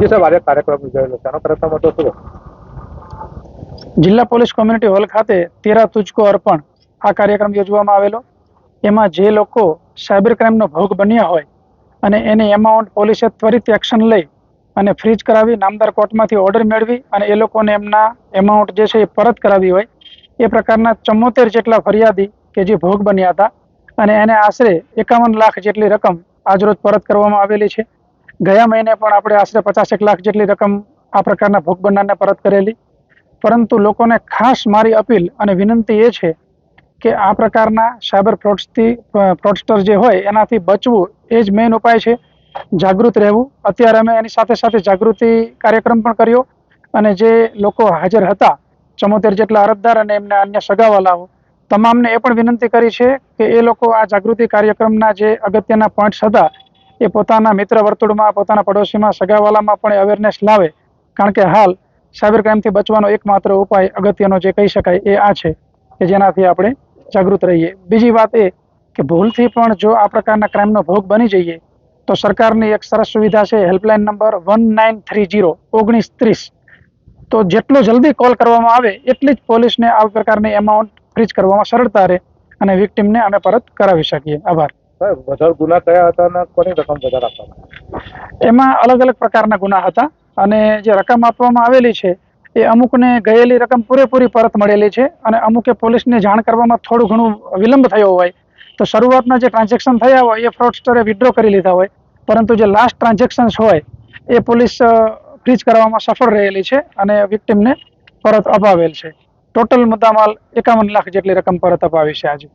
સાહેબ આજે કાર્યક્રમ યોજાયેલો છે, આનો પ્રથમ હતો શું? જિલ્લા પોલીસ કોમ્યુનિટી હોલ ખાતે તેરા તુજકો અર્પણ આ કાર્યક્રમ યોજવામાં આવેલો. એમાં જે લોકો સાયબર ક્રાઇમનો ભોગ બન્યા હોય અને એની એમાઉન્ટ પોલીસે ત્વરિત એક્શન લઈ અને ફ્રીજ કરાવી નામદાર કોર્ટમાંથી ઓર્ડર મેળવી અને એ લોકોને એમના એમાઉન્ટ જે છે એ પરત કરાવી હોય એ પ્રકારના 74 જેટલા ફરિયાદી કે જે ભોગ બન્યા હતા અને એને આશરે 51 લાખ જેટલી રકમ આજરોજ પરત કરવામાં આવેલી છે. ગયા મહિને પણ આપણે આશરે 50 લાખ જેટલી રકમ આ પ્રકારના ભોગ બનનારને પરત કરેલી. પરંતુ લોકોને ખાસ મારી અપીલ અને વિનંતી એ છે કે આ પ્રકારના સાયબર ફ્રોડસ્ટર જે હોય એનાથી બચવું એ જ મેઇન ઉપાય છે. જાગૃત રહેવું. અત્યારે અમે એની સાથે સાથે જાગૃતિ કાર્યક્રમ પણ કર્યો અને જે લોકો હાજર હતા 74 જેટલા અરજદાર અને એમના અન્ય સગાવાલાઓ તમામને એ પણ વિનંતી કરી છે કે એ લોકો આ જાગૃતિ કાર્યક્રમના જે અગત્યના પોઈન્ટ્સ હતા એ પોતાના મિત્ર વર્તુળમાં, પોતાના પડોશીમાં, સગાવાલામાં પણ અવેરનેસ લાવે. કારણ કે હાલ સાયબર ક્રાઇમથી બચવાનો એકમાત્ર ઉપાય અગત્યનો જે કહી શકાય એ આ છે કે જેનાથી આપણે જાગૃત રહીએ. બીજી વાત એ કે ભૂલથી પણ જો આ પ્રકારના ક્રાઇમનો ભોગ બની જઈએ તો સરકારની એક સરસ સુવિધા છે હેલ્પલાઇન નંબર 1930 તો જેટલો જલ્દી કોલ કરવામાં આવે એટલી જ પોલીસને આ પ્રકારની એમાઉન્ટ ફ્રીજ કરવામાં સરળતા રહે અને વિક્ટીમને અમે પરત કરાવી શકીએ. આભાર. સાહેબ વધારે ગુના કયા હતા અને કોની રકમ વધારે આપવામાં? એમાં અલગ અલગ પ્રકારના ગુના હતા અને જે રકમ આપવામાં આવેલી છે એ અમુકને ગયેલી રકમ પૂરેપૂરી પરત મળેલી છે અને અમુકે પોલીસને જાણ કરવામાં થોડું ઘણું વિલંબ થયો હોય તો શરૂઆતના જે ટ્રાન્ઝેક્શન થયા હોય એ ફ્રોડસ્ટરે વિથડ્રો કરી લીધા હોય, પરંતુ જે લાસ્ટ ટ્રાન્ઝેક્શન્સ હોય એ પોલીસ ફ્રીજ કરવામાં સફળ રહેલી છે અને વિક્ટીમને પરત અપાવેલ છે. ટોટલ મુદ્દામાલ 51 લાખ જેટલી રકમ પરત અપાવી છે આજે.